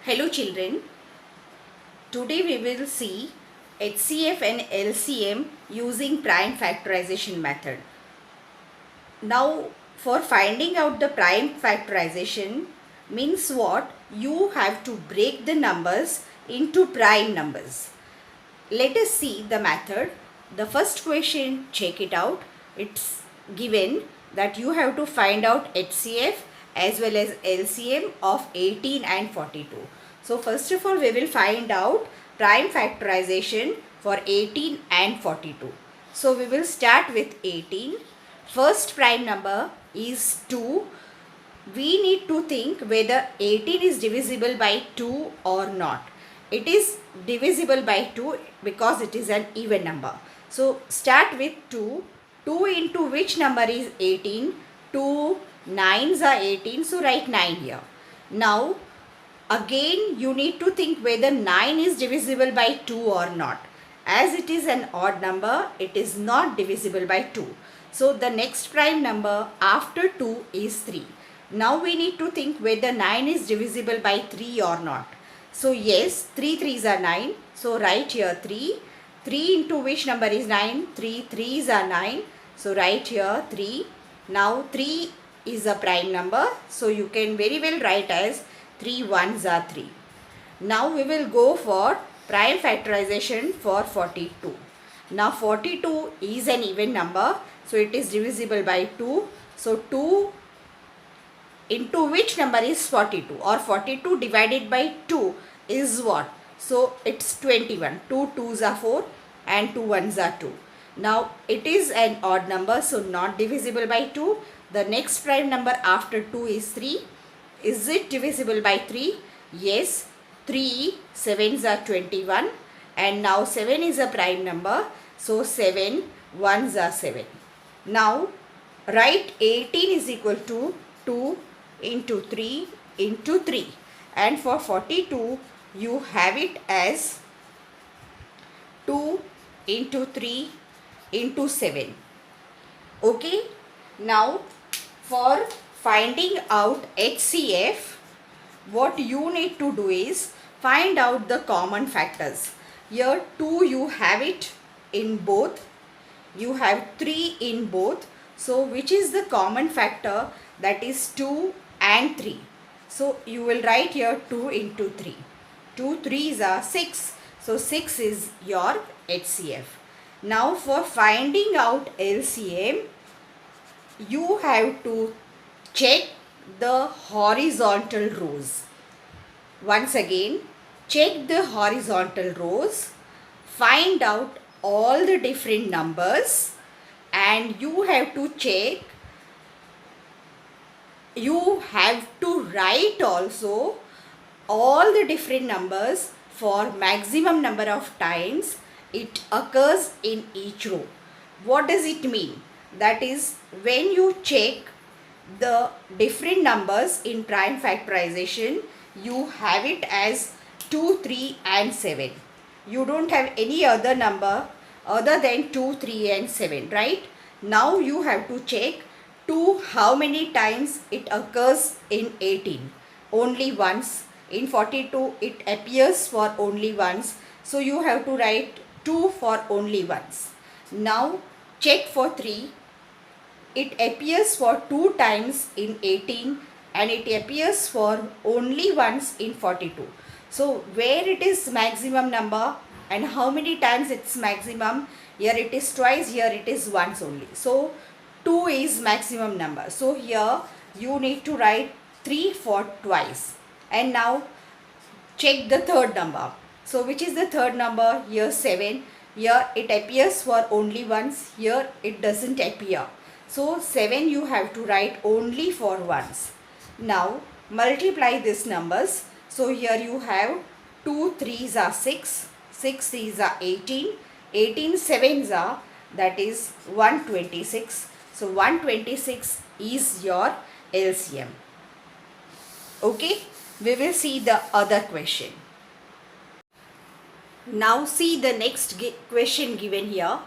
Hello children, today we will see HCF and LCM using prime factorization method. Now for finding out the prime factorization means what? You have to break the numbers into prime numbers. Let us see the method. The first question, check it out. It's given that you have to find out HCF as well as LCM of 18 and 42. So first of all we will find out prime factorization for 18 and 42. So we will start with 18. First prime number is 2. We need to think whether 18 is divisible by 2 or not. It is divisible by 2 because it is an even number. So start with 2. 2 into which number is 18? 2 9s are 18, so write 9 here. Now again you need to think whether 9 is divisible by 2 or not. As it is an odd number, it is not divisible by 2. So the next prime number after 2 is 3. Now we need to think whether 9 is divisible by 3 or not. So yes, 3 3s are 9. So write here 3. 3 into which number is 9? 3 3s are 9. So write here 3. Now 3 is a prime number. So you can very well write as 3 1s are 3. Now we will go for prime factorization for 42. Now 42 is an even number. So it is divisible by 2. So 2 into which number is 42, or 42 divided by 2 is what? So it's 21. 2 2s are 4 and 2 1s are 2. Now it is an odd number, so not divisible by 2. The next prime number after 2 is 3. Is it divisible by 3? Yes. 3 7s are 21 and now 7 is a prime number. So 7 1s are 7. Now write 18 is equal to 2 into 3 into 3, and for 42 you have it as 2 into 3 into 7. Okay. Now for finding out HCF, what you need to do is find out the common factors. Here 2 you have it in both, you have 3 in both. So which is the common factor? That is 2 and 3. So you will write here 2 into 3. 2 3s are 6. So 6 is your HCF. Now for finding out LCM, you have to check the horizontal rows. Once again, check the horizontal rows, find out all the different numbers, and you have to check, you have to write also all the different numbers for maximum number of times it occurs in each row. What does it mean? That is, when you check the different numbers in prime factorization, you have it as 2 3 and 7. You don't have any other number other than 2 3 and 7, right? Now you have to check 2 how many times it occurs in 18. Only once. In 42 it appears for only once. So you have to write 2 for only once. Now check for 3. It appears for 2 times in 18 and it appears for only once in 42. So where it is maximum number and how many times it's maximum? Here it is twice, here it is once only. So 2 is maximum number. So here you need to write 3 for twice. And now check the third number. So which is the third number? Here 7. Here it appears for only once. Here it doesn't appear. So 7 you have to write only for once. Now multiply these numbers. So here you have 2 3s are 6. 6 3s are 18. 18 7s are, that is 126. So 126 is your LCM. Okay. We will see the other question. Now see the next question given here.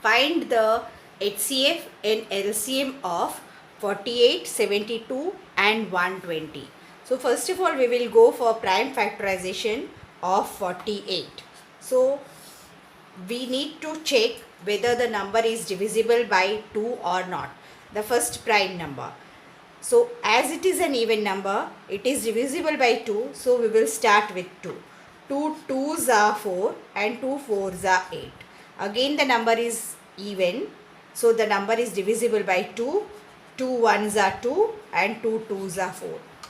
Find the HCF and LCM of 48, 72 and 120. So first of all, we will go for prime factorization of 48. So we need to check whether the number is divisible by 2 or not. The first prime number. So as it is an even number, it is divisible by 2. So we will start with 2. 2 2s are 4 and 2 4s are 8. Again the number is even. So the number is divisible by 2. 2 1s are 2 and 2 2s are 4.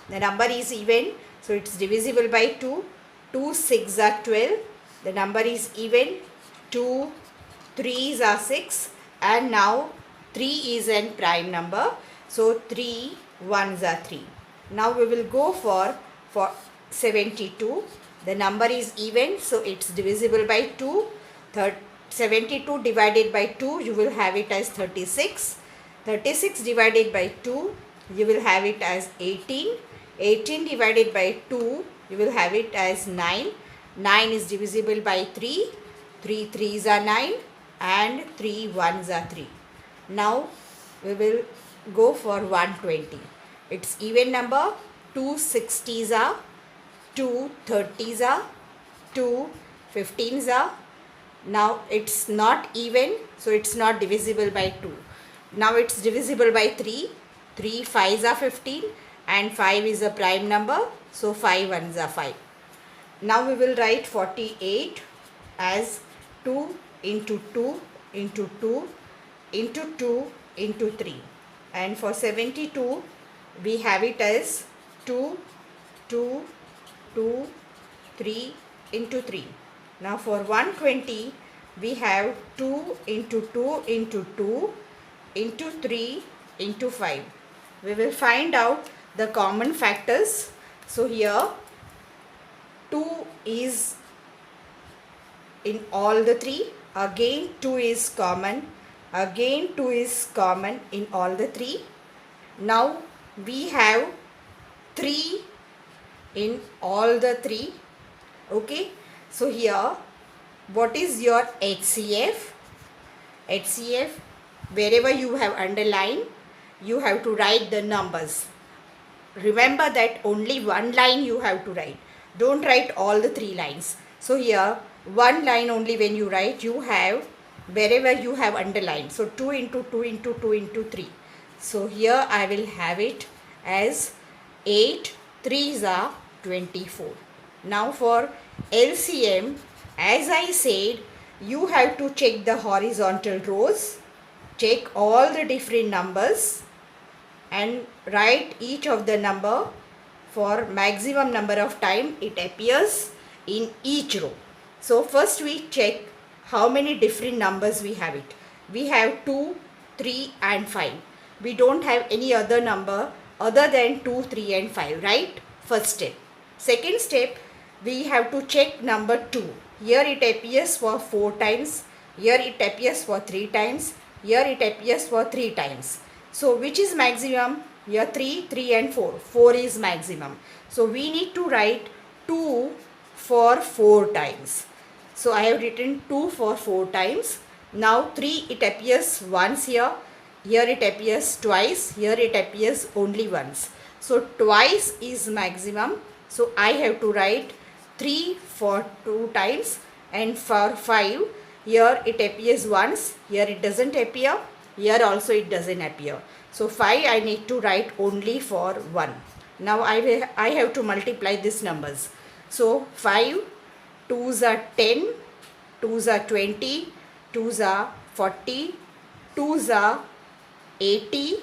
The number is even. So it's divisible by 2. 2 6 are 12. The number is even. 2 3s are 6 and now 3 is a prime number. So 3 1s are 3. Now we will go for 72. The number is even, so it's divisible by 2. 72 divided by 2, you will have it as 36. 36 divided by 2, you will have it as 18. 18 divided by 2, you will have it as 9. 9 is divisible by 3. 3 3s are 9 and 3 1s are 3. Now we will go for 120. It's even number. 2 60s are, 2 30s are, 2 15s are. Now it's not even, so it's not divisible by 2. Now it's divisible by 3. 3 5s are 15 and 5 is a prime number, so 5 1s are 5. Now we will write 48 as 2 into 2 into 2 into 2 into 3. And for 72, we have it as 2, 2, 2, 3 into 3. Now for 120, we have 2 into 2 into 2 into 3 into 5. We will find out the common factors. So here 2 is in all the three. Again 2 is common. Again 2 is common in all the three. Now we have 3 in all the three. Okay. So here, what is your HCF? HCF, wherever you have underlined, you have to write the numbers. Remember that only one line you have to write. Don't write all the 3 lines. So here, one line only when you write, you have wherever you have underlined. So 2 into 2 into 2 into 3. So here I will have it as 8 3s are 24. Now for LCM, as I said, you have to check the horizontal rows, check all the different numbers and write each of the number for maximum number of time it appears in each row. So first we check how many different numbers we have it. We have 2, 3 and 5. We don't have any other number other than 2, 3 and 5, right? First step. Second step, we have to check number 2. Here it appears for 4 times. Here it appears for 3 times. Here it appears for 3 times. So which is maximum? Here 3, 3 and 4. 4 is maximum. So we need to write 2 for 4 times. So I have written 2 for 4 times. Now 3 it appears once here. Here it appears twice. Here it appears only once. So twice is maximum. So I have to write 3 for 2 times, and for 5 here it appears once. Here it doesn't appear. Here also it doesn't appear. So 5 I need to write only for 1. Now I have to multiply these numbers. So 5 2s are 10, 2s are 20, 2s are 40, 2s are 80,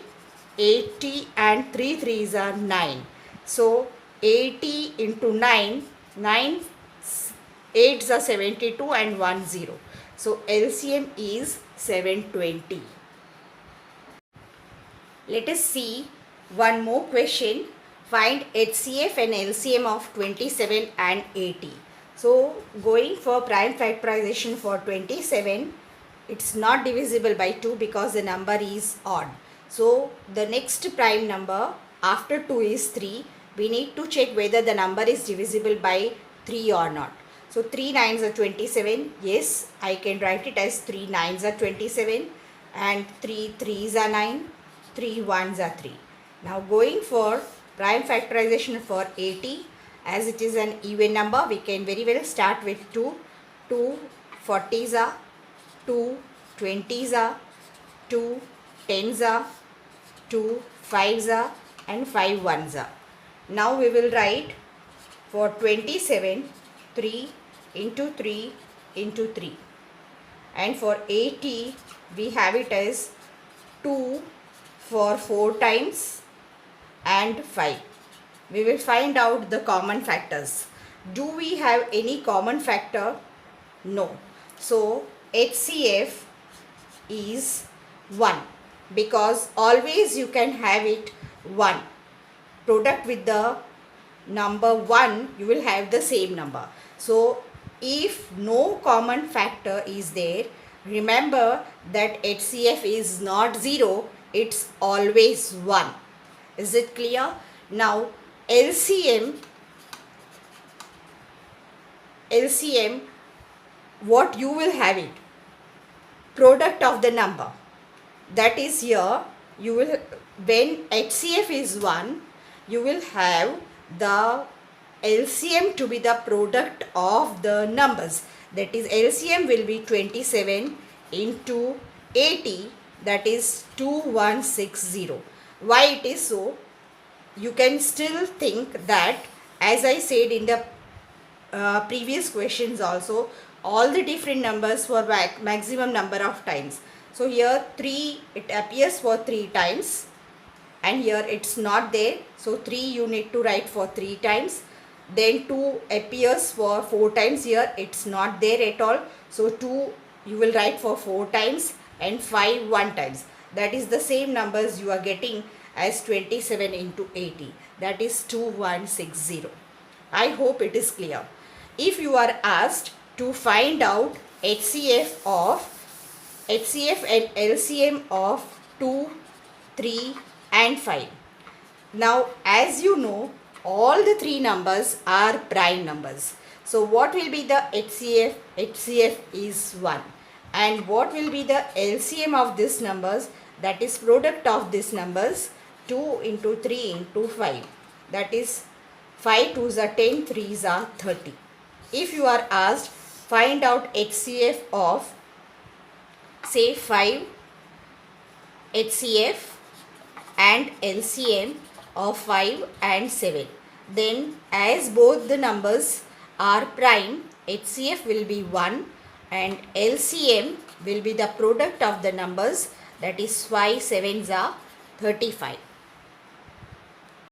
80 and 3 3s are 9. So 80 into 9, 9 8s are 72 and 1 0. So LCM is 720. Let us see one more question. Find HCF and LCM of 27 and 80. So going for prime factorization for 27, it's not divisible by 2 because the number is odd. So the next prime number after 2 is 3. We need to check whether the number is divisible by 3 or not. So 3 9s are 27. Yes, I can write it as 3 9s are 27 and 3 3s are 9. 3 1s are 3. Now going for prime factorization for 80, as it is an even number, we can very well start with 2. 2 40s are, 2 20s are, 2 10s are, 2 5s are, and 5 1s are. Now we will write for 27 3 into 3 into 3, and for 80 we have it as 2 for 4 times and 5. We will find out the common factors. Do we have any common factor? No. So HCF is 1, because always you can have it 1. Product with the number 1, you will have the same number. So if no common factor is there, remember that HCF is not 0, it's always 1. Is it clear? Now LCM, what you will have it? Product of the number. That is, here you will, when HCF is 1, you will have the LCM to be the product of the numbers. That is, LCM will be 27 into 80, that is 2160. Why it is so? You can still think that, as I said in the previous questions also, all the different numbers for maximum number of times. So here 3, it appears for 3 times, and here it's not there. So 3 you need to write for 3 times. Then 2 appears for 4 times, here it's not there at all. So 2 you will write for 4 times, and 5 1 times. That is the same numbers you are getting as 27 into 80. That is 2160. I hope it is clear. If you are asked to find out HCF and LCM of 2, 3 and 5. Now as you know, all the 3 numbers are prime numbers. So what will be the HCF? HCF is 1. And what will be the LCM of these numbers? That is product of these numbers, 2 into 3 into 5. That is 5 2s are 10, 3s are 30. If you are asked, find out HCF of, say, 5 HCF and LCM of 5 and 7, then as both the numbers are prime, HCF will be 1 and LCM will be the product of the numbers, that is 5 7s are 35.